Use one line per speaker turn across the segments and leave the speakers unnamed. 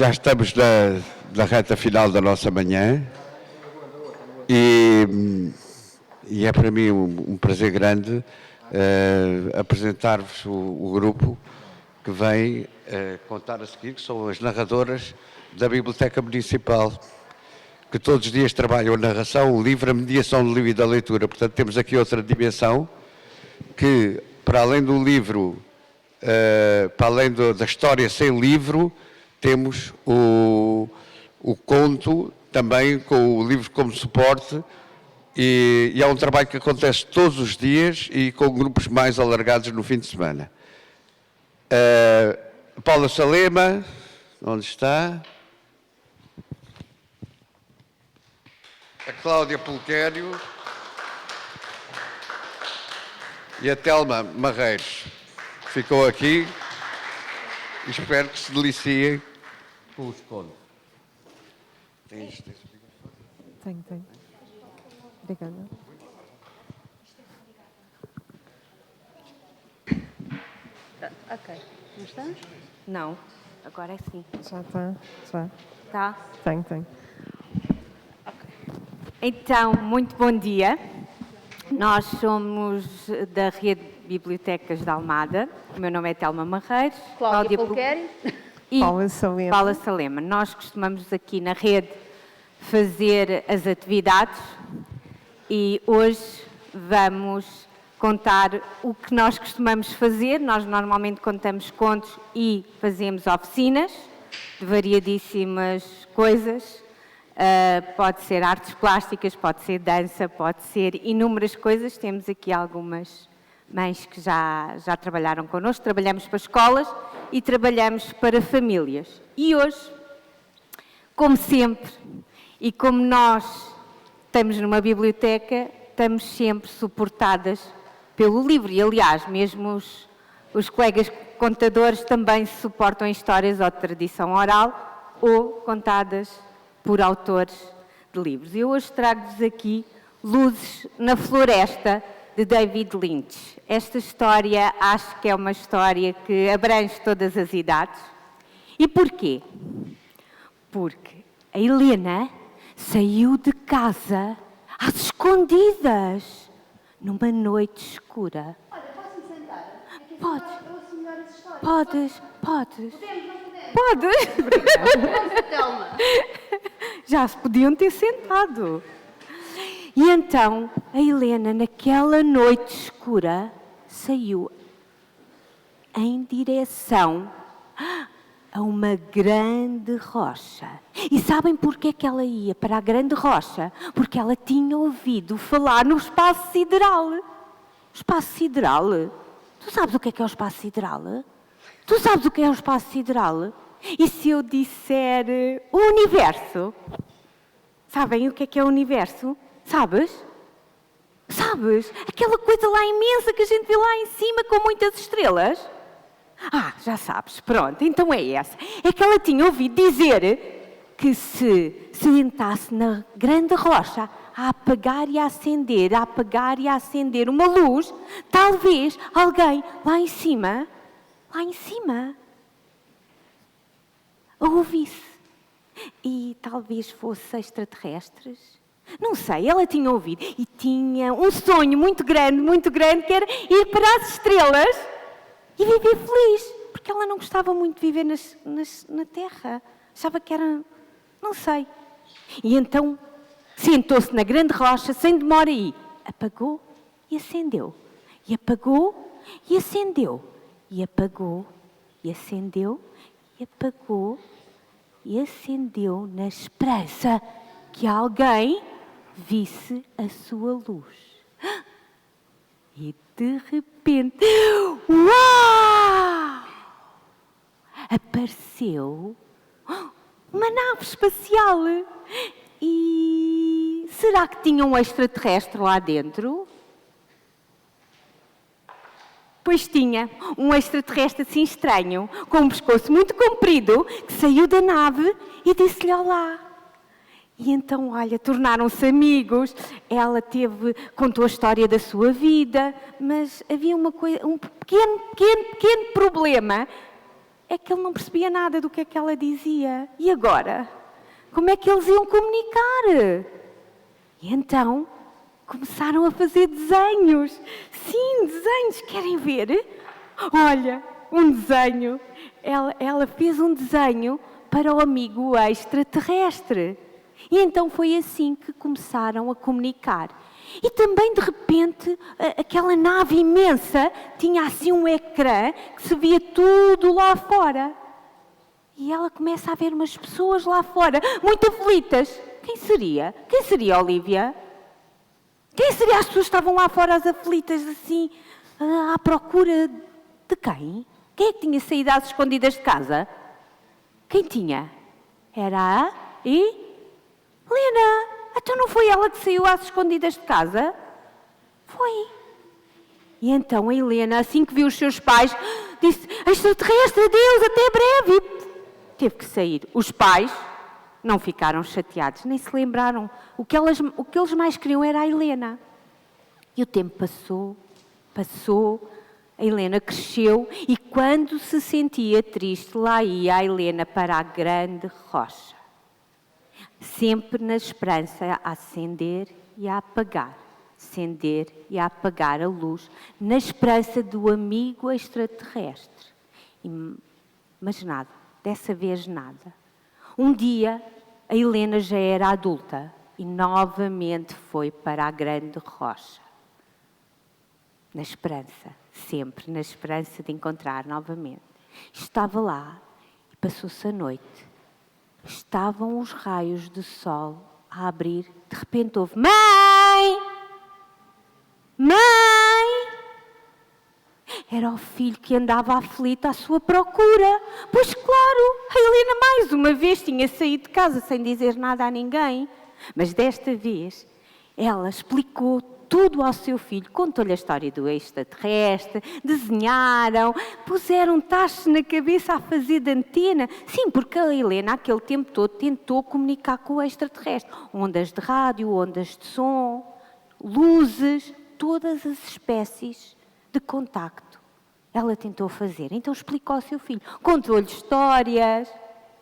Já estamos na reta final da nossa manhã e é para mim um prazer grande apresentar-vos o grupo que vem contar a seguir, que são as narradoras da Biblioteca Municipal, que todos os dias trabalham a narração, o livro, a mediação do livro e da leitura. Portanto, temos aqui outra dimensão que, para além do livro, para além da história sem livro, temos o conto também com o livro como suporte e é um trabalho que acontece todos os dias e com grupos mais alargados no fim de semana. Paula Salema, onde está? A Cláudia Pulquério e a Telma Marreiros, que ficou aqui. Espero que se deliciem com os contos.
Tenho. Obrigada.
Ok. Não estamos? Não. Agora é sim.
Já está? Já?
Tá?
Tenho.
Então, muito bom dia. Nós somos da Rede Bibliotecas da Almada. O meu nome é Telma Marreiros.
Cláudia Pulquério.
E
Paula Salema.
Paula Salema. Nós costumamos aqui na rede fazer as atividades e hoje vamos contar o que nós costumamos fazer. Nós normalmente contamos contos e fazemos oficinas de variadíssimas coisas. Pode ser artes plásticas, pode ser dança, pode ser inúmeras coisas. Temos aqui algumas mães que já trabalharam connosco. Trabalhamos para escolas e trabalhamos para famílias. E hoje, como sempre, e como nós estamos numa biblioteca, estamos sempre suportadas pelo livro. E, aliás, mesmo os colegas contadores também se suportam em histórias ou de tradição oral ou contadas por autores de livros. Eu hoje trago-vos aqui Luzes na Floresta, de David Lynch. Esta história acho que é uma história que abrange todas as idades. E porquê? Porque a Helena saiu de casa às escondidas, numa noite escura.
Olha, posso-me sentar?
Podes.
Eu ouço melhor as histórias.
Podes.
Podemos, não podemos?
Podes.
Telma.
Já se podiam ter sentado. E então, a Helena, naquela noite escura, saiu em direção a uma grande rocha. E sabem porquê que ela ia para a grande rocha? Porque ela tinha ouvido falar no espaço sideral. O espaço sideral? Tu sabes o que é o espaço sideral? Tu sabes o que é o espaço sideral? E se eu disser o universo? Sabem o que é o universo? Sabes? Sabes? Aquela coisa lá imensa que a gente vê lá em cima com muitas estrelas? Ah, já sabes. Pronto, então é essa. É que ela tinha ouvido dizer que se sentasse na grande rocha a apagar e a acender uma luz, talvez alguém lá em cima, a ouvisse. E talvez fosse extraterrestres. Não sei, ela tinha ouvido e tinha um sonho muito grande, que era ir para as estrelas e viver feliz. Porque ela não gostava muito de viver na Terra. Achava que era... não sei. E então sentou-se na grande rocha, sem demora aí. Apagou e acendeu. E apagou e acendeu. E apagou e acendeu. E apagou e acendeu na esperança que alguém visse a sua luz. E de repente, uau! Apareceu uma nave espacial. E será que tinha um extraterrestre lá dentro? Pois tinha um extraterrestre assim estranho, com um pescoço muito comprido, que saiu da nave e disse-lhe olá. E então, olha, tornaram-se amigos. Ela contou a história da sua vida, mas havia um pequeno problema, é que ele não percebia nada do que é que ela dizia. E agora? Como é que eles iam comunicar? E então começaram a fazer desenhos. Sim, desenhos. Querem ver? Olha, um desenho. Ela fez um desenho para o amigo extraterrestre. E então foi assim que começaram a comunicar. E também, de repente, aquela nave imensa tinha assim um ecrã que se via tudo lá fora. E ela começa a ver umas pessoas lá fora, muito aflitas. Quem seria? Quem seria, Olívia? Quem seria as pessoas que estavam lá fora, as aflitas, assim, à procura de quem? Quem é que tinha saído às escondidas de casa? Quem tinha? Era a Helena. Então não foi ela que saiu às escondidas de casa? Foi. E então a Helena, assim que viu os seus pais, disse: extraterrestre, adeus, até breve. E teve que sair. Os pais não ficaram chateados, nem se lembraram. O que eles mais queriam era a Helena. E o tempo passou, a Helena cresceu e quando se sentia triste, lá ia a Helena para a grande rocha. Sempre na esperança a acender e a apagar. Acender e a apagar a luz, na esperança do amigo extraterrestre. Mas nada, dessa vez nada. Um dia, a Helena já era adulta e novamente foi para a grande rocha. Na esperança, sempre na esperança de encontrar novamente. Estava lá e passou-se a noite. Estavam os raios de sol a abrir. De repente houve: mãe! Mãe! Era o filho que andava aflito à sua procura. Pois claro, a Helena mais uma vez tinha saído de casa sem dizer nada a ninguém. Mas desta vez ela explicou tudo ao seu filho, contou-lhe a história do extraterrestre, desenharam, puseram tachos na cabeça a fazer de antena. Sim, porque a Helena, aquele tempo todo, tentou comunicar com o extraterrestre. Ondas de rádio, ondas de som, luzes, todas as espécies de contacto. Ela tentou fazer, então explicou ao seu filho, contou-lhe histórias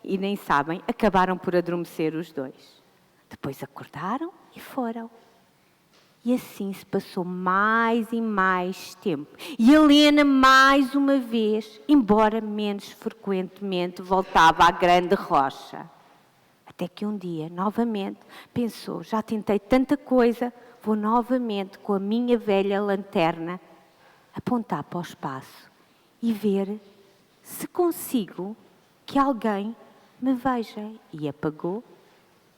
e nem sabem, acabaram por adormecer os dois. Depois acordaram e foram. E assim se passou mais e mais tempo. E Helena, mais uma vez, embora menos frequentemente, voltava à grande rocha. Até que um dia, novamente, pensou: já tentei tanta coisa, vou novamente com a minha velha lanterna apontar para o espaço e ver se consigo que alguém me veja. E apagou,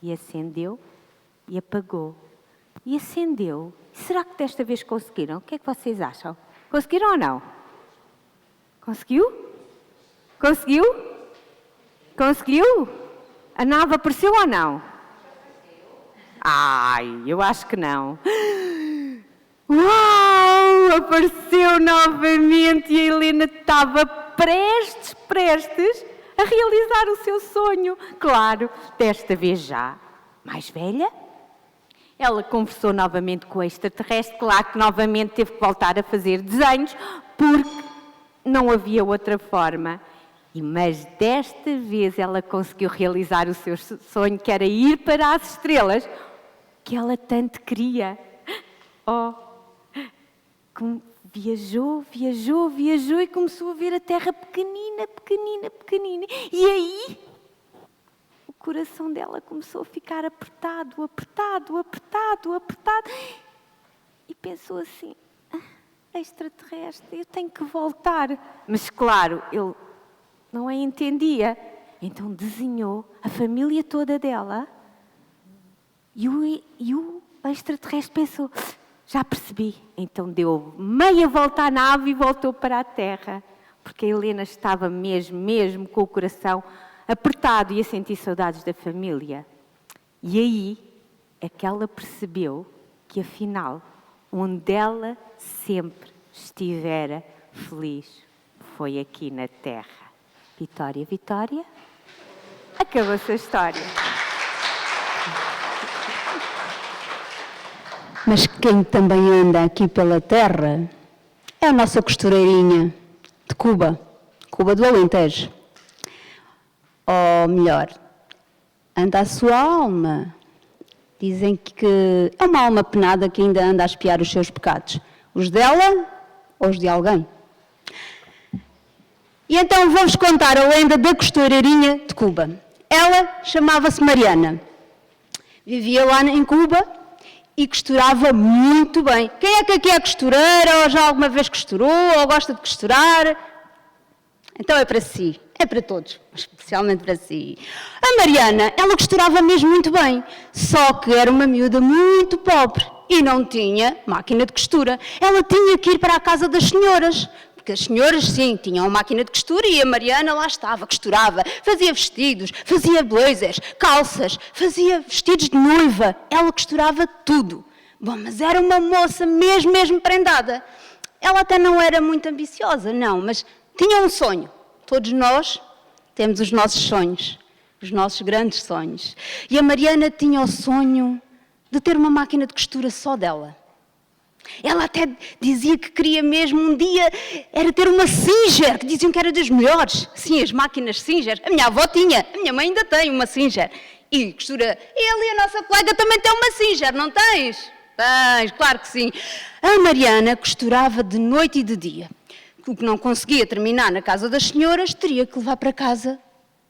e acendeu, e apagou. E acendeu. Será que desta vez conseguiram? O que é que vocês acham? Conseguiram ou não? Conseguiu? Conseguiu? Conseguiu? A nave apareceu ou não? Ai, eu acho que não. Uau! Apareceu novamente e a Helena estava prestes a realizar o seu sonho. Claro, desta vez já mais velha. Ela conversou novamente com o extraterrestre, claro que novamente teve que voltar a fazer desenhos, porque não havia outra forma. Mas desta vez ela conseguiu realizar o seu sonho, que era ir para as estrelas, que ela tanto queria. Oh, viajou e começou a ver a Terra pequenina. E aí o coração dela começou a ficar apertado. E pensou assim: extraterrestre, eu tenho que voltar. Mas claro, ele não a entendia. Então desenhou a família toda dela e o extraterrestre pensou: já percebi. Então deu meia volta à nave e voltou para a Terra. Porque a Helena estava mesmo com o coração apertado e a sentir saudades da família. E aí é que ela percebeu que afinal, onde ela sempre estivera feliz, foi aqui na Terra. Vitória, Vitória, acabou-se a história.
Mas quem também anda aqui pela terra é a nossa costureirinha de Cuba do Alentejo. ou melhor, anda a sua alma. Dizem que é uma alma penada que ainda anda a espiar os seus pecados. Os dela ou os de alguém. E então vou-vos contar a lenda da costureirinha de Cuba. Ela chamava-se Mariana. Vivia lá em Cuba e costurava muito bem. Quem é que aqui é costureira ou já alguma vez costurou ou gosta de costurar? Então é para si. É para todos, mas especialmente para si. A Mariana, ela costurava mesmo muito bem, só que era uma miúda muito pobre e não tinha máquina de costura. Ela tinha que ir para a casa das senhoras, porque as senhoras, sim, tinham uma máquina de costura e a Mariana lá estava, costurava, fazia vestidos, fazia blazers, calças, fazia vestidos de noiva. Ela costurava tudo. Bom, mas era uma moça mesmo prendada. Ela até não era muito ambiciosa, não, mas tinha um sonho. Todos nós temos os nossos sonhos, os nossos grandes sonhos. E a Mariana tinha o sonho de ter uma máquina de costura só dela. Ela até dizia que queria mesmo um dia era ter uma Singer, que diziam que era das melhores. Sim, as máquinas Singer. A minha avó tinha, a minha mãe ainda tem uma Singer. E costura, ele e a nossa colega também tem uma Singer, não tens? Tens, claro que sim. A Mariana costurava de noite e de dia. O que não conseguia terminar na casa das senhoras, teria que levar para casa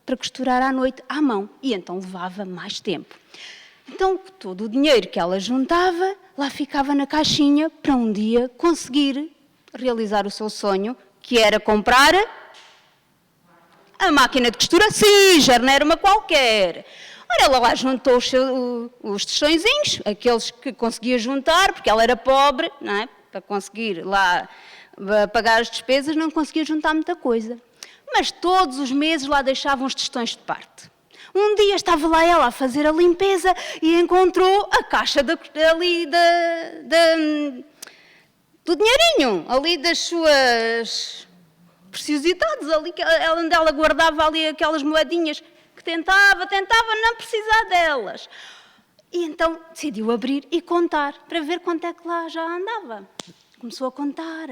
para costurar à noite à mão. E então levava mais tempo. Então, todo o dinheiro que ela juntava, lá ficava na caixinha para um dia conseguir realizar o seu sonho, que era comprar a máquina de costura Singer, não era uma qualquer. Ora, ela lá juntou os tostõezinhos, aqueles que conseguia juntar, porque ela era pobre, não é? Para conseguir lá pagar as despesas, não conseguia juntar muita coisa. Mas todos os meses lá deixavam os tostões de parte. Um dia estava lá ela a fazer a limpeza e encontrou a caixa do dinheirinho, ali das suas preciosidades, ali, onde ela guardava ali aquelas moedinhas que tentava não precisar delas. E então decidiu abrir e contar, para ver quanto é que lá já andava. Começou a contar.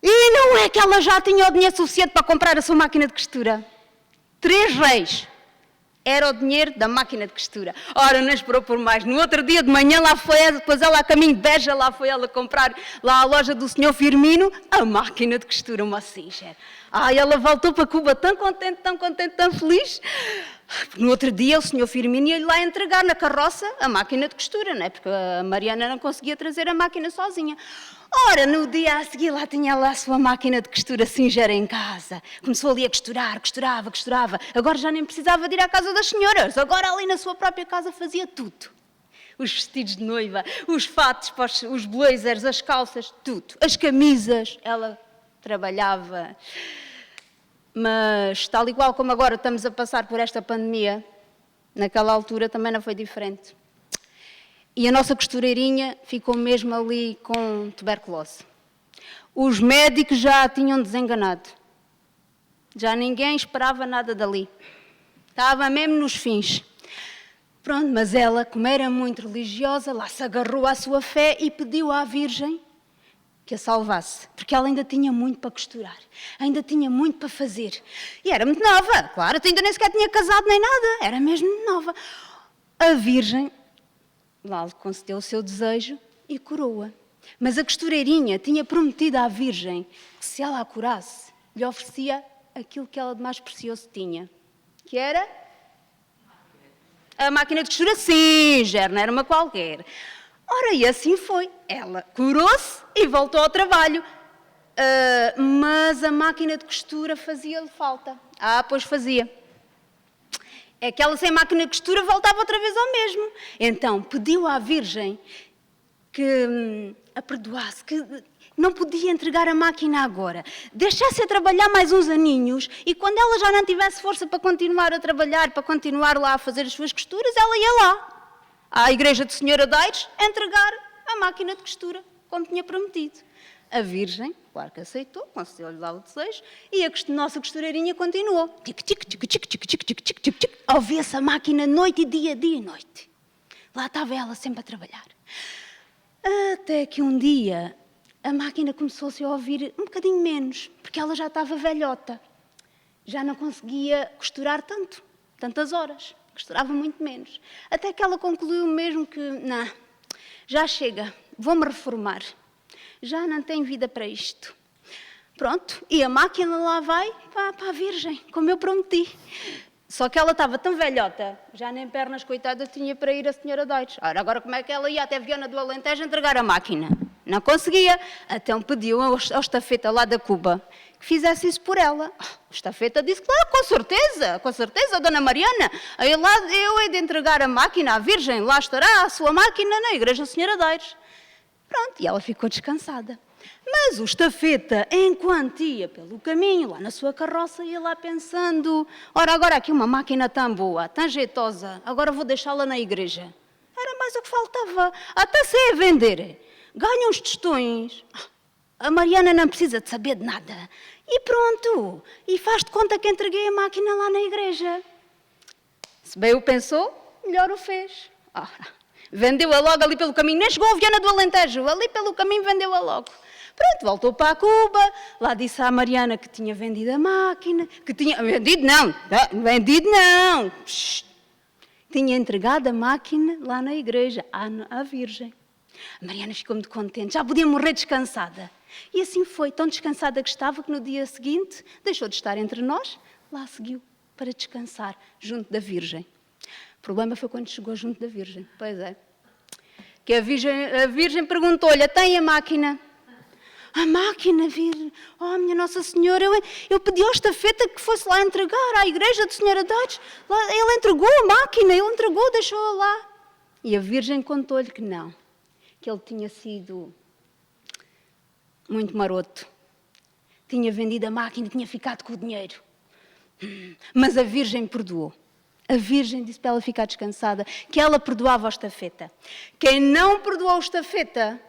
E não é que ela já tinha o dinheiro suficiente para comprar a sua máquina de costura. 3 reis. Era o dinheiro da máquina de costura. Ora, não esperou por mais. No outro dia de manhã, lá foi ela, depois ela a caminho de Beja, lá foi ela comprar lá à loja do senhor Firmino a máquina de costura, uma Singer. Ai, ela voltou para Cuba tão contente, tão feliz. No outro dia, o senhor Firmino ia-lhe lá entregar na carroça a máquina de costura, não é? Porque a Mariana não conseguia trazer a máquina sozinha. Ora, no dia a seguir, lá tinha ela a sua máquina de costura Singer em casa. Começou ali a costurar, costurava. Agora já nem precisava de ir à casa das senhoras. Agora ali na sua própria casa fazia tudo. Os vestidos de noiva, os fatos, os blazers, as calças, tudo. As camisas, ela trabalhava. Mas, tal e qual como agora estamos a passar por esta pandemia, naquela altura também não foi diferente. E a nossa costureirinha ficou mesmo ali com tuberculose. Os médicos já a tinham desenganado. Já ninguém esperava nada dali. Estava mesmo nos fins. Pronto, mas ela, como era muito religiosa, lá se agarrou à sua fé e pediu à Virgem que a salvasse, porque ela ainda tinha muito para costurar, ainda tinha muito para fazer. E era muito nova, claro, ainda nem sequer tinha casado nem nada, era mesmo nova. A Virgem lá lhe concedeu o seu desejo e curou-a. Mas a costureirinha tinha prometido à Virgem que se ela a curasse, lhe oferecia aquilo que ela de mais precioso tinha, que era a máquina de costura Singer, não era uma qualquer. Ora, e assim foi. Ela curou-se e voltou ao trabalho. Mas a máquina de costura fazia-lhe falta. Pois fazia. É que ela sem máquina de costura voltava outra vez ao mesmo. Então pediu à Virgem que a perdoasse, que não podia entregar a máquina agora. Deixasse a trabalhar mais uns aninhos e quando ela já não tivesse força para continuar a trabalhar, para continuar lá a fazer as suas costuras, ela ia lá à igreja de Senhora de Aires entregar a máquina de costura, como tinha prometido. A Virgem, claro que aceitou, concedeu-lhe lá o desejo, e a nossa costureirinha continuou. Ouvia-se a máquina noite e dia e noite. Lá estava ela sempre a trabalhar. Até que um dia a máquina começou-se a ouvir um bocadinho menos, porque ela já estava velhota. já não conseguia costurar tantas horas. Costurava muito menos. Até que ela concluiu mesmo que, não, já chega, vou-me reformar. Já não tenho vida para isto. Pronto, e a máquina lá vai para a Virgem, como eu prometi. Só que ela estava tão velhota, já nem pernas, coitada, tinha para ir a senhora Deutsch. Agora como é que ela ia até Viana do Alentejo entregar a máquina? Não conseguia. Então pediu ao estafeta lá da Cuba que fizesse isso por ela. O estafeta disse, claro, com certeza, dona Mariana. Aí lá eu hei de entregar a máquina à Virgem, lá estará a sua máquina na igreja da senhora Deutsch. Pronto, e ela ficou descansada. Mas o estafeta, enquanto ia pelo caminho, lá na sua carroça, ia lá pensando, ora, agora aqui uma máquina tão boa, tão jeitosa, agora vou deixá-la na igreja. Era mais o que faltava, até sei a vender. Ganha uns tostões, a Mariana não precisa de saber de nada. E pronto, e faz de conta que entreguei a máquina lá na igreja. Se bem o pensou, melhor o fez. Vendeu-a logo ali pelo caminho, nem chegou a Viana do Alentejo, ali pelo caminho vendeu-a logo. Pronto, voltou para a Cuba, lá disse à Mariana que tinha vendido a máquina, que tinha... Vendido não! Tinha entregado a máquina lá na igreja, à Virgem. A Mariana ficou muito contente, já podia morrer descansada. E assim foi, tão descansada que estava, que no dia seguinte deixou de estar entre nós, lá seguiu para descansar, junto da Virgem. O problema foi quando chegou junto da Virgem, pois é. Que a Virgem perguntou-lhe, tem a máquina? A máquina, Virgem? Oh, minha Nossa Senhora, eu pedi ao estafeta que fosse lá entregar à igreja de Senhora Deutsch. Ele entregou a máquina, deixou-a lá. E a Virgem contou-lhe que não, que ele tinha sido muito maroto. Tinha vendido a máquina e tinha ficado com o dinheiro. Mas a Virgem perdoou. A Virgem disse para ela ficar descansada, que ela perdoava o estafeta. Quem não perdoou o estafeta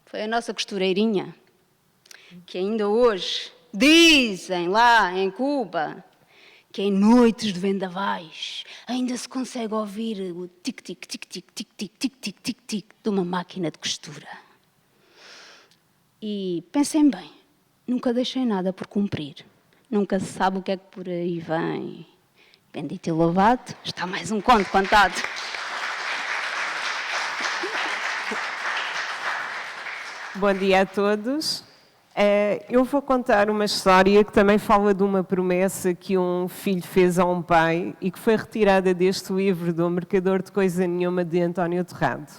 foi a nossa costureirinha, que ainda hoje dizem lá em Cuba que em noites de vendavais ainda se consegue ouvir o tic-tic, tic-tic, tic-tic, tic-tic, tic-tic de uma máquina de costura. E pensem bem, nunca deixei nada por cumprir. Nunca se sabe o que é que por aí vem. Bendito e louvado, está mais um conto contado.
Bom dia a todos. Eu vou contar uma história que também fala de uma promessa que um filho fez a um pai e que foi retirada deste livro do Mercador de Coisa Nenhuma de António Torrado.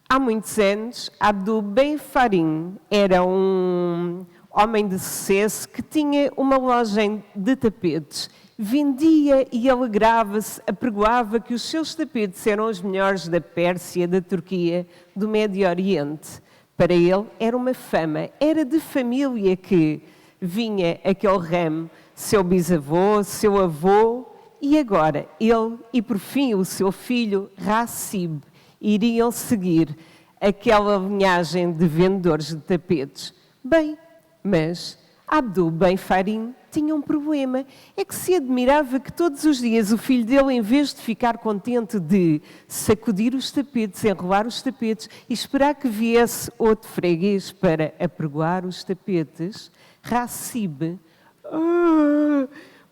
Há muitos anos, Abdul Ben Farim era um homem de sucesso que tinha uma loja de tapetes. Vendia e alegrava-se, apregoava que os seus tapetes eram os melhores da Pérsia, da Turquia, do Médio Oriente. Para ele era uma fama, era de família que vinha aquele ramo, seu bisavô, seu avô, e agora ele e por fim o seu filho, Rassib, iriam seguir aquela linhagem de vendedores de tapetes. Bem, mas Abdul Ben Farim tinha um problema, é que se admirava que todos os dias o filho dele, em vez de ficar contente de sacudir os tapetes, enrolar os tapetes e esperar que viesse outro freguês para apregoar os tapetes, Rassib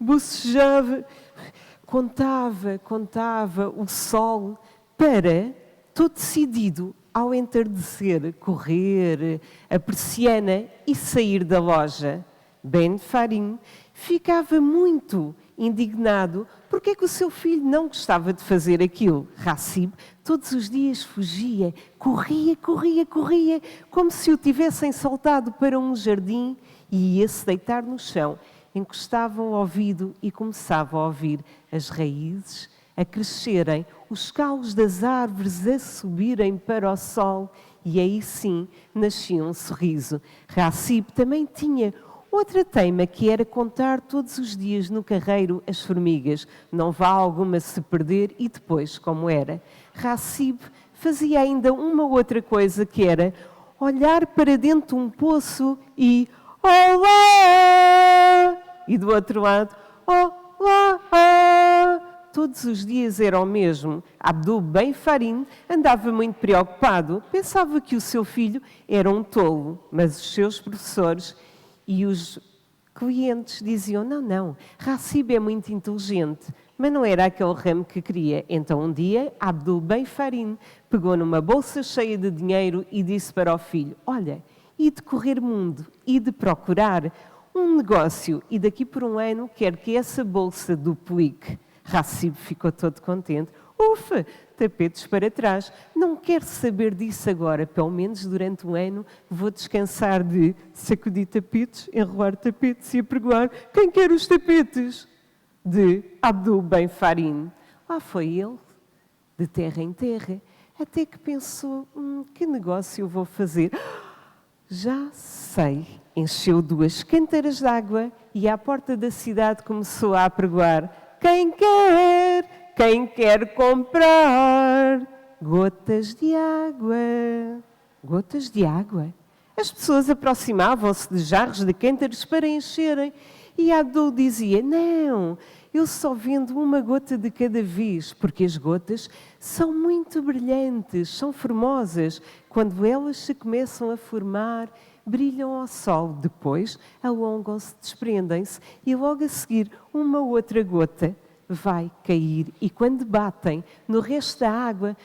bocejava, contava o sol para, todo decidido, ao entardecer, correr a persiana e sair da loja. Ben Farim ficava muito indignado porque é que o seu filho não gostava de fazer aquilo. Rassib todos os dias fugia, corria, como se o tivessem soltado para um jardim e ia-se deitar no chão. Encostava o ouvido e começava a ouvir as raízes a crescerem, os caules das árvores a subirem para o sol e aí sim nascia um sorriso. Rassib também tinha outra teima que era contar todos os dias no carreiro as formigas, não vá alguma se perder e depois como era. Rassib fazia ainda uma outra coisa que era olhar para dentro de um poço e olá! E do outro lado, olá! Todos os dias era o mesmo. Abdul Ben Farim andava muito preocupado, pensava que o seu filho era um tolo, mas os seus professores e os clientes diziam, não, Rassib é muito inteligente, mas não era aquele ramo que queria. Então um dia, Abdul Ben Farin pegou numa bolsa cheia de dinheiro e disse para o filho, olha, e de correr mundo, e de procurar um negócio, e daqui por um ano quero que essa bolsa duplique. Rassib ficou todo contente. Ufa, tapetes para trás. Não quero saber disso agora. Pelo menos durante um ano vou descansar de sacudir tapetes, enrolar tapetes e apregoar. Quem quer os tapetes? De Abdul Ben Farin. Lá foi ele, de terra em terra, até que pensou, que negócio eu vou fazer? Já sei. Encheu 2 cântaras de água e à porta da cidade começou a apregoar. Quem quer comprar gotas de água? Gotas de água? As pessoas aproximavam-se de jarros de cântaros para encherem e Abdul dizia, não, eu só vendo uma gota de cada vez, porque as gotas são muito brilhantes, são formosas. Quando elas se começam a formar, brilham ao sol, depois alongam-se, desprendem-se e logo a seguir uma outra gota vai cair e quando batem no resto da água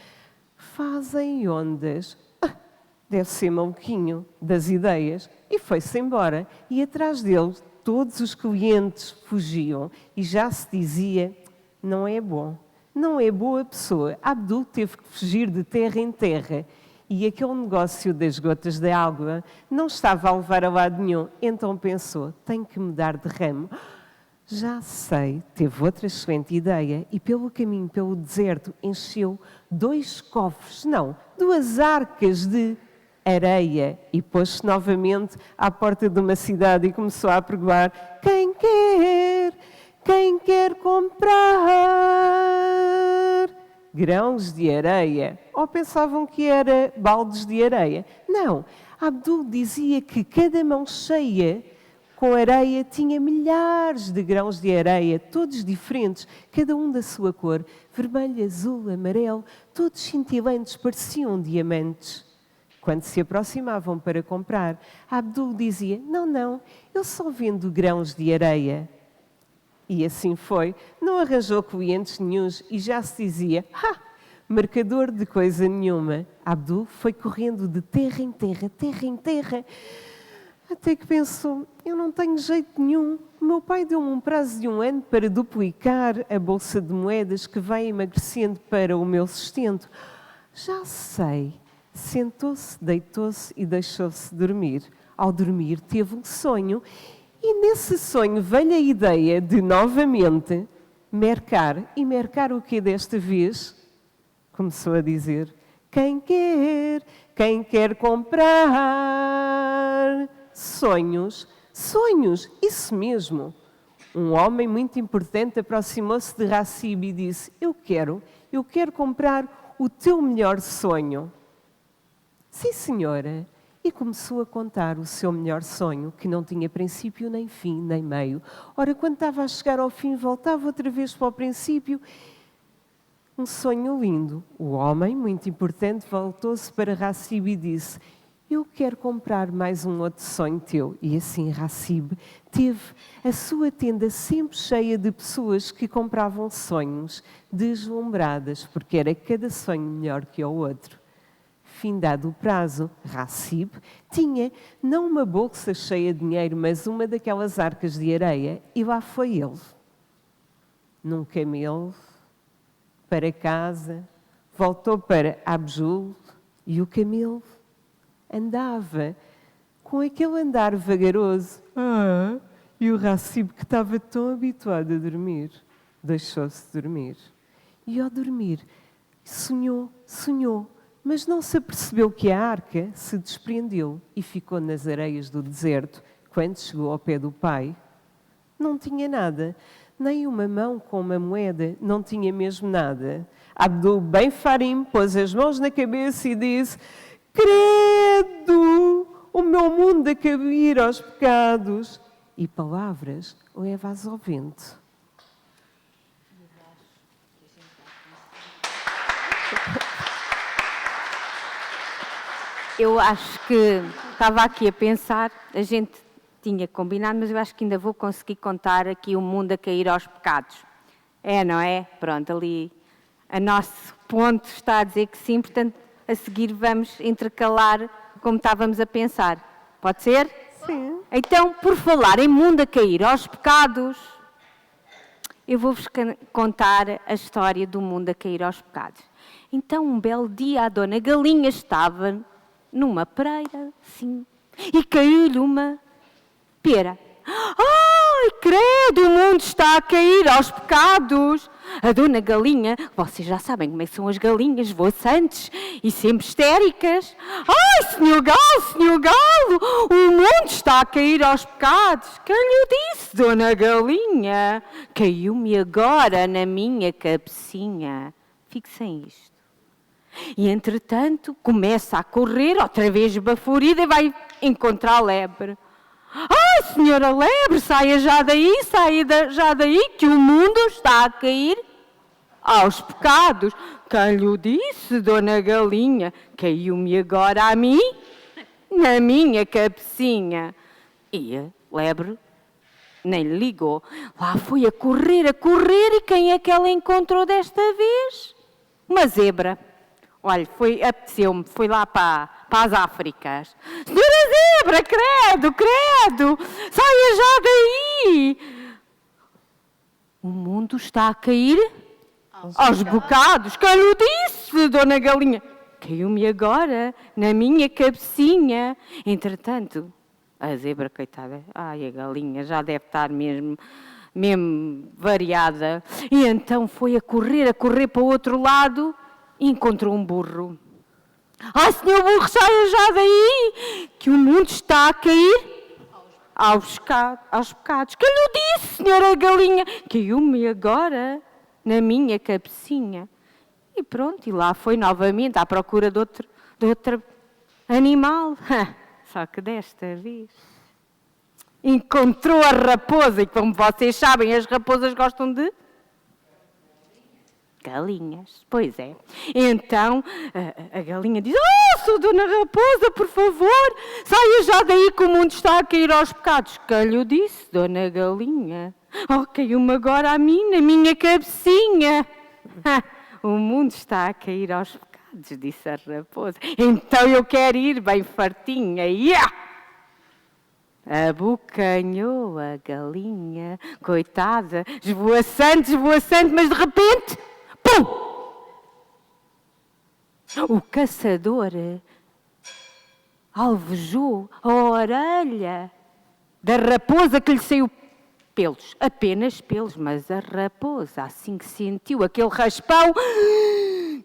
fazem ondas. Deve ser maluquinho das ideias. E foi-se embora e atrás dele todos os clientes fugiam e já se dizia, não é bom, não é boa pessoa. Abdul teve que fugir de terra em terra. E aquele negócio das gotas de água não estava a levar a lado nenhum. Então pensou, tenho que mudar de ramo. Já sei, teve outra excelente ideia e pelo caminho, pelo deserto, encheu 2 cofres, não, 2 arcas de areia e pôs-se novamente à porta de uma cidade e começou a apregoar. Quem quer comprar grãos de areia? Ou pensavam que era baldes de areia? Não, Abdul dizia que cada mão cheia com areia tinha milhares de grãos de areia, todos diferentes, cada um da sua cor, vermelho, azul, amarelo, todos cintilantes, pareciam diamantes. Quando se aproximavam para comprar, Abdul dizia, não, eu só vendo grãos de areia. E assim foi, não arranjou clientes nenhuns e já se dizia, mercador de coisa nenhuma. Abdul foi correndo de terra em terra, até que pensou, eu não tenho jeito nenhum. O meu pai deu-me um prazo de 1 ano para duplicar a bolsa de moedas que vai emagrecendo para o meu sustento. Já sei. Sentou-se, deitou-se e deixou-se dormir. Ao dormir, teve um sonho e nesse sonho veio a ideia de novamente mercar. E mercar o que desta vez? Começou a dizer, quem quer comprar sonhos, isso mesmo. Um homem muito importante aproximou-se de Rassib e disse, eu quero comprar o teu melhor sonho. Sim, senhora. E começou a contar o seu melhor sonho, que não tinha princípio, nem fim, nem meio. Ora, quando estava a chegar ao fim, voltava outra vez para o princípio. Um sonho lindo. O homem, muito importante, voltou-se para Rassib e disse, eu quero comprar mais um outro sonho teu. E assim Rassib teve a sua tenda sempre cheia de pessoas que compravam sonhos, deslumbradas, porque era cada sonho melhor que o outro. Findado o prazo, Rassib tinha não uma bolsa cheia de dinheiro, mas uma daquelas arcas de areia, e lá foi ele, num camelo, para casa, voltou para Abdul, e o camelo andava com aquele andar vagaroso. E o Rassib, que estava tão habituado a dormir, deixou-se dormir. E ao dormir, sonhou, mas não se apercebeu que a arca se desprendeu e ficou nas areias do deserto. Quando chegou ao pé do pai, não tinha nada, nem uma mão com uma moeda, não tinha mesmo nada. Abdul Ben Farin pôs as mãos na cabeça e disse, credo, o meu mundo a cair aos pecados. E palavras leva-as ao vento.
Eu acho que estava aqui a pensar, a gente tinha combinado, mas eu acho que ainda vou conseguir contar aqui o mundo a cair aos pecados. É, não é? Pronto, ali a nosso ponto está a dizer que sim, portanto, a seguir vamos intercalar como estávamos a pensar. Pode ser?
Sim.
Então, por falar em mundo a cair aos pecados, eu vou-vos contar a história do mundo a cair aos pecados. Então, um belo dia, a Dona Galinha estava numa pereira, sim, e caiu-lhe uma pera. Ai, credo, o mundo está a cair aos pecados. A Dona Galinha, vocês já sabem como é que são as galinhas, voaçantes e sempre histéricas. Ai, Senhor Galo, o mundo está a cair aos pecados. Quem lhe disse, Dona Galinha? Caiu-me agora na minha cabecinha. Fique sem isto. E, entretanto, começa a correr, outra vez baforida, e vai encontrar a lebre. Ai, senhora lebre, saia já daí, que o mundo está a cair aos pecados. Quem lhe disse, Dona Galinha? Caiu-me agora a mim, na minha cabecinha. E a lebre nem lhe ligou. Lá foi a correr, e quem é que ela encontrou desta vez? Uma zebra. Olha, apeteceu-me, foi lá para as Áfricas. Senhora zebra, credo, saia já daí. O mundo está a cair aos bocados. Quem lhe disse, Dona Galinha? Caiu-me agora na minha cabecinha. Entretanto, a zebra, coitada, ai, a galinha já deve estar mesmo variada. E então foi a correr para o outro lado, e encontrou um burro. Ai, senhor burro, saia já daí, que o mundo está a cair aos pecados. Quem lhe disse, senhora galinha? Caiu-me agora na minha cabecinha. E pronto, e lá foi novamente à procura de outro animal. Só que desta vez encontrou a raposa, e como vocês sabem, as raposas gostam de galinhas. Pois é. Então, a galinha diz: oh, sou Dona Raposa, por favor, saia já daí que o mundo está a cair aos pecados. Quem lhe disse, Dona Galinha? Oh, caiu-me agora a mim, na minha cabecinha. O mundo está a cair aos pecados, disse a raposa. Então eu quero ir bem fartinha. Yeah! Abocanhou a galinha, coitada, esvoaçante, mas de repente, pum! O caçador alvejou a orelha da raposa, que lhe saiu pelos, apenas pelos, mas a raposa, assim que sentiu aquele raspão,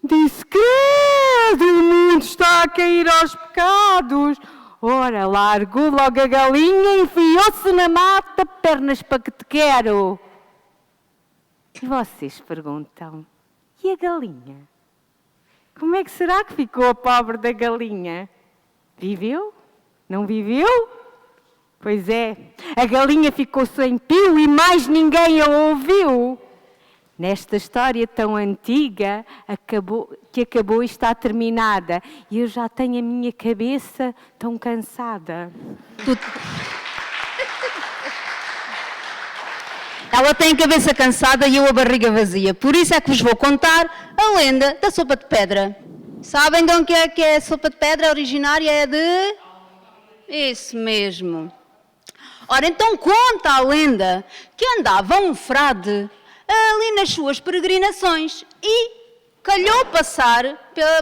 disse: credo, o mundo está a cair aos pecados. Ora, largou logo a galinha, enfiou-se na mata, pernas para que te quero. E vocês perguntam: e a galinha? Como é que será que ficou a pobre da galinha? Viveu? Não viveu? Pois é, a galinha ficou sem pio e mais ninguém a ouviu. Nesta história tão antiga, acabou e está terminada. E eu já tenho a minha cabeça tão cansada.
Ela tem a cabeça cansada e eu a barriga vazia. Por isso é que vos vou contar a lenda da sopa de pedra. Sabem de onde é que é a sopa de pedra? A originária é de... Isso mesmo. Ora, então conta a lenda que andava um frade ali nas suas peregrinações e calhou passar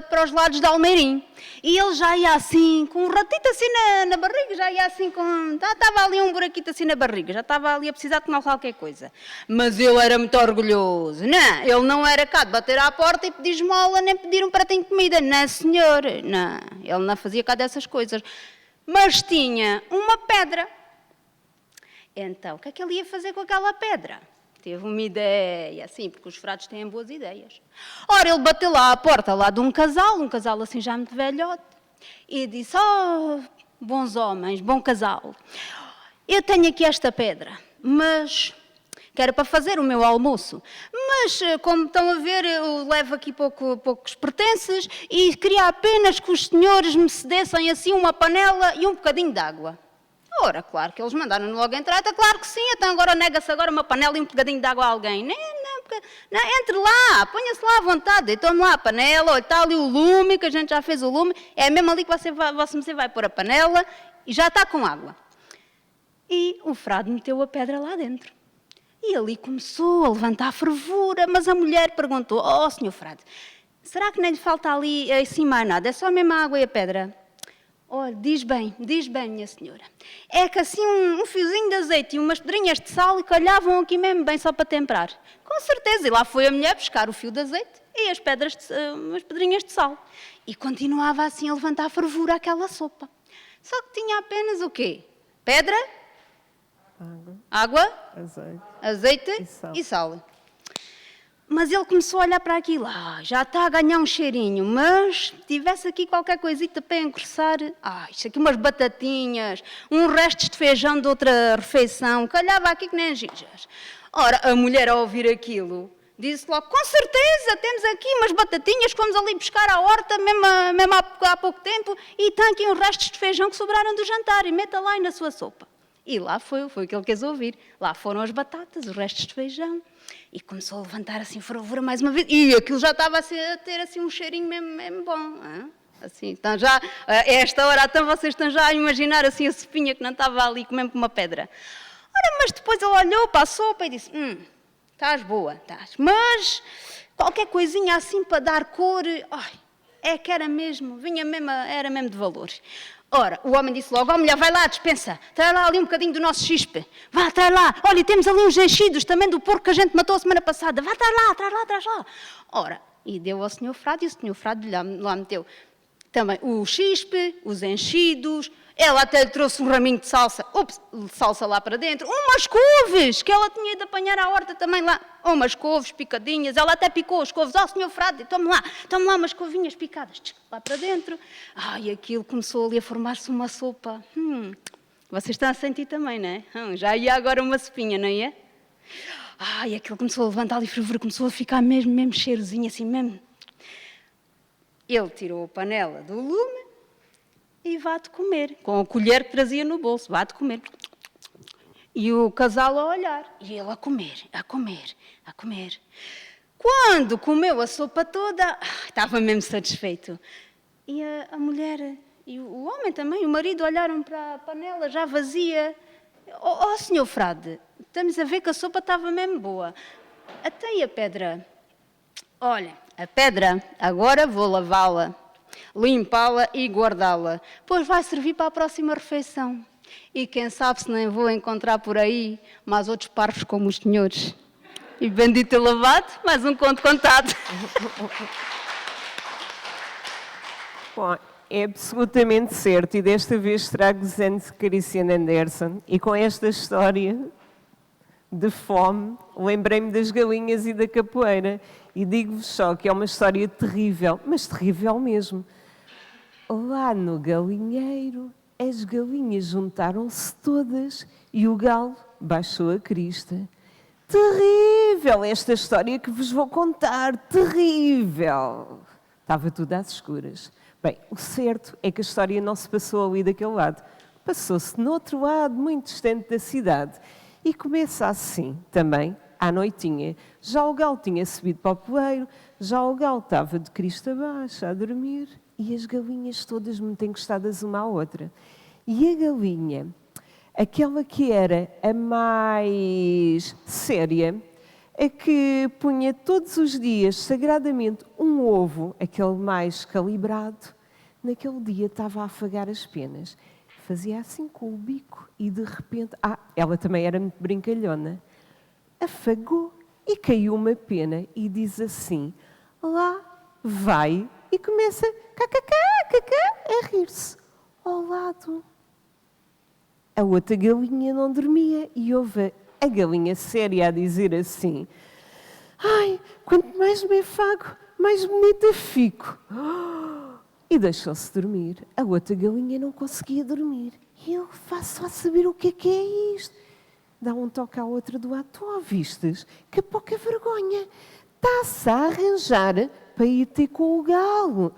para os lados de Almeirim. E ele já ia assim, com um ratito assim na barriga, já ia assim com... Estava ali um buraquito assim na barriga, já estava ali a precisar de tomar qualquer coisa. Mas ele era muito orgulhoso. Não, ele não era cá de bater à porta e pedir esmola, nem pedir um pratinho de comida. Não, senhor. Não, ele não fazia cá dessas coisas. Mas tinha uma pedra. Então, o que é que ele ia fazer com aquela pedra? Teve uma ideia, assim, porque os frades têm boas ideias. Ora, ele bateu lá à porta lá de um casal assim já muito velhote, e disse: oh, bons homens, bom casal, eu tenho aqui esta pedra, mas que era para fazer o meu almoço, mas como estão a ver, eu levo aqui poucos pertences e queria apenas que os senhores me cedessem assim uma panela e um bocadinho de água. Ora, claro que eles mandaram logo entrar, está claro que sim, então agora nega-se agora uma panela e um bocadinho de água a alguém. Não, entre lá, ponha-se lá à vontade, e tome lá a panela, olha, está ali o lume, que a gente já fez o lume, é mesmo ali que você vai pôr a panela e já está com água. E o frade meteu a pedra lá dentro. E ali começou a levantar a fervura, mas a mulher perguntou, oh, senhor frade, será que nem lhe falta ali assim mais nada, é só mesmo a água e a pedra? Olha, diz bem, minha senhora. É que assim um fiozinho de azeite e umas pedrinhas de sal calhavam aqui mesmo bem só para temperar. Com certeza, e lá foi a mulher buscar o fio de azeite e as pedrinhas de sal. E continuava assim a levantar a fervura aquela sopa. Só que tinha apenas o quê? Pedra, água, azeite e sal. Mas ele começou a olhar para aquilo, já está a ganhar um cheirinho, mas tivesse aqui qualquer coisita para engrossar, isto aqui umas batatinhas, uns restos de feijão de outra refeição, calhava aqui que nem gingas. Ora, a mulher ao ouvir aquilo, disse logo, com certeza, temos aqui umas batatinhas que fomos ali buscar à horta, mesmo há pouco tempo, e tem aqui uns restos de feijão que sobraram do jantar, e meta lá na sua sopa. E lá foi o que ele quis ouvir. Lá foram as batatas, os restos de feijão. E começou a levantar assim fervura mais uma vez. E aquilo já estava a ter assim um cheirinho mesmo bom. Hein? Assim, então já, a esta hora, então vocês estão já a imaginar assim a sopinha que não estava ali comendo com uma pedra. Ora, mas depois ele olhou para a sopa e disse, estás boa, estás. Mas qualquer coisinha assim para dar cor, é que era mesmo, era mesmo de valor. Ora, o homem disse logo, mulher, vai lá à despensa, traz lá ali um bocadinho do nosso chispe. Vá, traz lá. Olha, temos ali uns enchidos também do porco que a gente matou a semana passada. Vá, traz lá. Ora, e deu ao senhor frade, e o senhor frade lá meteu também o chispe, os enchidos. Ela até lhe trouxe um raminho de salsa lá para dentro. Umas couves, que ela tinha ido apanhar à horta também lá. Umas couves picadinhas. Ela até picou as couves. Senhor frade, tome lá umas couvinhas picadas. Lá para dentro. E aquilo começou ali a formar-se uma sopa. Vocês estão a sentir também, não é? Já ia agora uma sopinha, não é? E aquilo começou a levantar ali fervura, começou a ficar mesmo cheirosinho, assim mesmo. Ele tirou a panela do lume e vá-te comer, com a colher que trazia no bolso, vá-te comer. E o casal a olhar, e ele a comer. Quando comeu a sopa toda, estava mesmo satisfeito. E a mulher e o homem também, o marido, olharam para a panela já vazia. Senhor frade, estamos a ver que a sopa estava mesmo boa. Até e a pedra? Olha, a pedra, agora vou lavá-la, limpá-la e guardá-la, pois vai servir para a próxima refeição. E quem sabe se nem vou encontrar por aí mais outros parvos como os senhores. E bendito e lavado, mais um conto contado.
Bom, é absolutamente certo, e desta vez trago-vos Hans Christian Andersen, e com esta história de fome, lembrei-me das galinhas e da capoeira, e digo-vos só que é uma história terrível, mas terrível mesmo. Lá no galinheiro, as galinhas juntaram-se todas e o galo baixou a crista. Terrível esta história que vos vou contar, terrível! Estava tudo às escuras. Bem, o certo é que a história não se passou ali daquele lado. Passou-se no outro lado, muito distante da cidade. E começa assim, também, à noitinha. Já o galo tinha subido para o poeiro, já o galo estava de crista baixa a dormir e as galinhas todas muito encostadas uma à outra. E a galinha, aquela que era a mais séria, a que punha todos os dias sagradamente um ovo, aquele mais calibrado, naquele dia estava a afagar as penas. Fazia assim com o bico e de repente... ela também era muito brincalhona. Afagou e caiu uma pena e diz assim, lá vai, e começa a rir-se ao lado. A outra galinha não dormia e ouve a galinha séria a dizer assim, quanto mais me afago, mais bonita fico. E deixou-se dormir. A outra galinha não conseguia dormir. E eu faço só saber o que é isto. Dá um toque à outra do lado. Tu ouvistes? Que pouca vergonha. Está-se a arranjar para ir ter com o galo.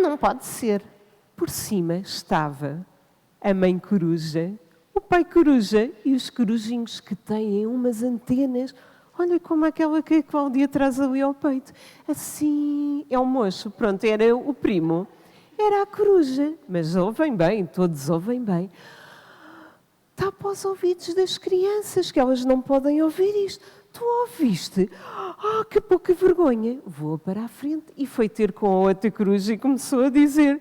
Não pode ser. Por cima estava a mãe coruja, o pai coruja e os corujinhos que têm umas antenas. Olha como aquela que a Cláudia traz ali ao peito. Assim, é um mocho. Pronto, era o primo. Era a coruja. Mas ouvem bem, todos ouvem bem. Tapa os ouvidos das crianças, que elas não podem ouvir isto. Tu ouviste? Ah, que pouca vergonha. Voa para a frente e foi ter com a outra coruja e começou a dizer: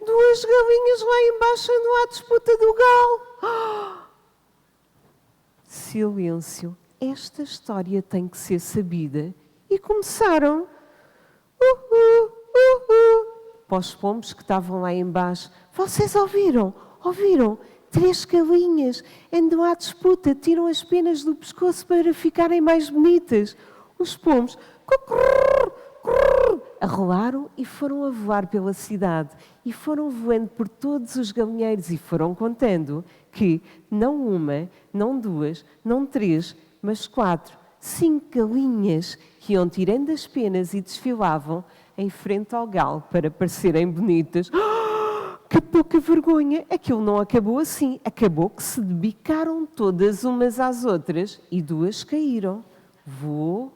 2 galinhas lá embaixo andam à disputa do galo. Ah! Silêncio. Esta história tem que ser sabida. E começaram. Para os pombos que estavam lá embaixo. Vocês ouviram? Ouviram? 3 galinhas andam à disputa, tiram as penas do pescoço para ficarem mais bonitas. Os pombos arrolaram e foram a voar pela cidade. E foram voando por todos os galinheiros e foram contando que não uma, não 2, não 3, mas 4, 5 galinhas que iam tirando as penas e desfilavam em frente ao galo para parecerem bonitas. Que pouca vergonha! Aquilo não acabou assim. Acabou que se debicaram todas umas às outras e 2 caíram. Voou,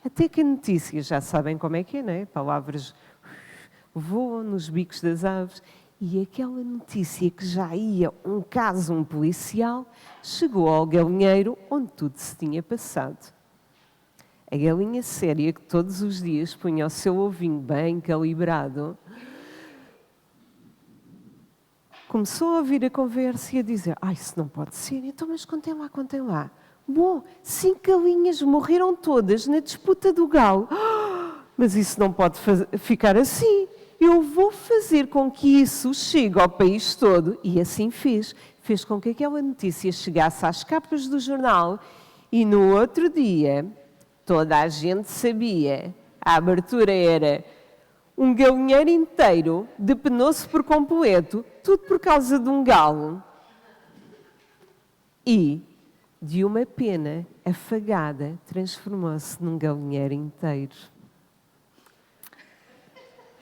até que a notícia, já sabem como é que é, não é? Palavras voam nos bicos das aves. E aquela notícia que já ia um caso, um policial, chegou ao galinheiro onde tudo se tinha passado. A galinha séria que todos os dias punha o seu ovinho bem calibrado, começou a ouvir a conversa e a dizer: ai, isso não pode ser, então mas contem lá. Bom, 5 galinhas morreram todas na disputa do galo. Mas isso não pode ficar assim. Eu vou fazer com que isso chegue ao país todo. E assim fez. Fez com que aquela notícia chegasse às capas do jornal e no outro dia toda a gente sabia. A abertura era: um galinheiro inteiro depenou-se por completo, tudo por causa de um galo. E, de uma pena afagada, transformou-se num galinheiro inteiro.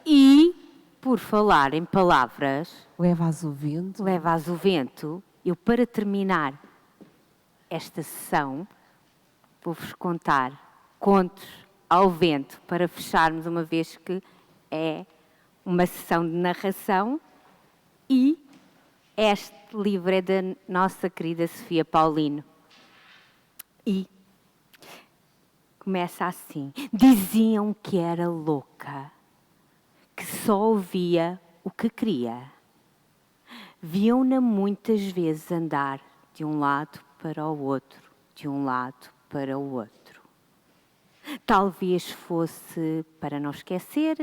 E, por falar em palavras,
Levas o vento?
levas o vento, eu, para terminar esta sessão, vou-vos contar contos ao vento, para fecharmos, uma vez que é uma sessão de narração, e este livro é da nossa querida Sofia Paulino. E começa assim: diziam que era louca, que só ouvia o que queria. Viam-na muitas vezes andar de um lado para o outro, de um lado para o outro. Talvez fosse para não esquecer,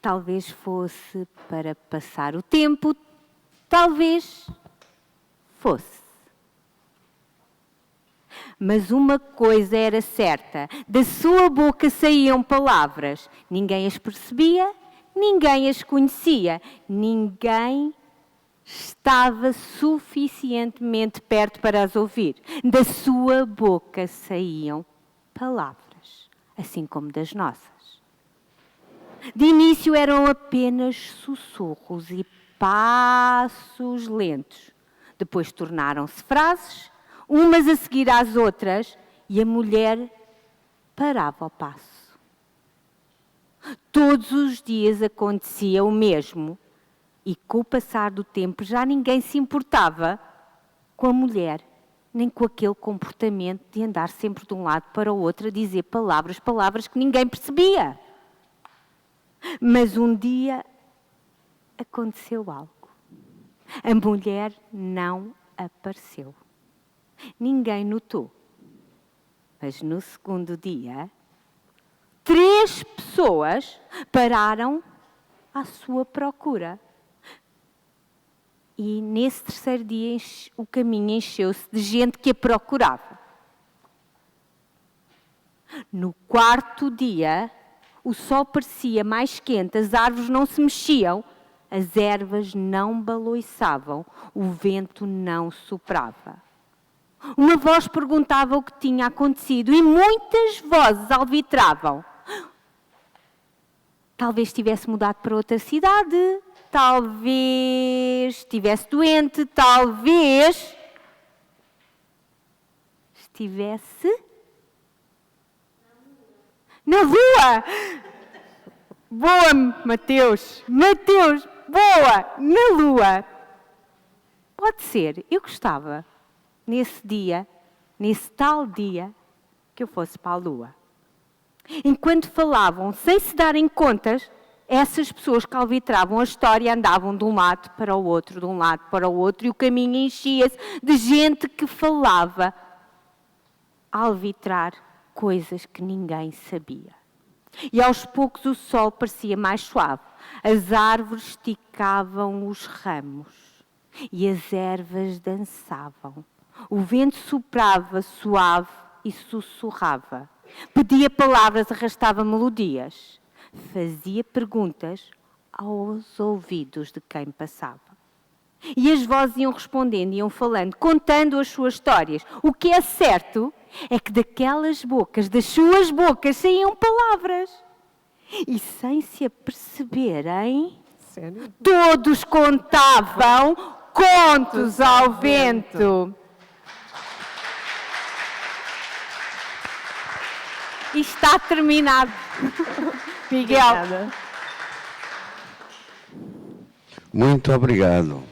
talvez fosse para passar o tempo, talvez fosse. Mas uma coisa era certa: da sua boca saíam palavras. Ninguém as percebia, ninguém as conhecia, ninguém estava suficientemente perto para as ouvir. Da sua boca saíam palavras, assim como das nossas. De início eram apenas sussurros e passos lentos. Depois tornaram-se frases, umas a seguir às outras, e a mulher parava ao passo. Todos os dias acontecia o mesmo, e com o passar do tempo já ninguém se importava com a mulher, nem com aquele comportamento de andar sempre de um lado para o outro a dizer palavras que ninguém percebia. Mas um dia aconteceu algo. A mulher não apareceu. Ninguém notou. Mas no segundo dia, 3 pessoas pararam à sua procura. E nesse terceiro dia o caminho encheu-se de gente que a procurava. No 4º dia, o sol parecia mais quente, as árvores não se mexiam, as ervas não baloiçavam, o vento não soprava. Uma voz perguntava o que tinha acontecido e muitas vozes alvitravam. talvez tivesse mudado para outra cidade, talvez estivesse doente, talvez estivesse na Lua. Boa, Mateus! Mateus, boa! Na Lua. Pode ser, eu gostava, nesse dia, nesse tal dia, que eu fosse para a Lua. Enquanto falavam, sem se darem contas, essas pessoas que alvitravam a história andavam de um lado para o outro, de um lado para o outro, e o caminho enchia-se de gente que falava a alvitrar coisas que ninguém sabia. E aos poucos o sol parecia mais suave, as árvores esticavam os ramos e as ervas dançavam. O vento soprava suave e sussurrava. Pedia palavras, arrastava melodias. Fazia perguntas aos ouvidos de quem passava. E as vozes iam respondendo, iam falando, contando as suas histórias. O que é certo é que daquelas bocas, das suas bocas, saíam palavras. E sem se aperceberem,
Sério?
todos contavam contos ao vento. E está terminado. Miguel.
Obrigada.
Muito obrigado.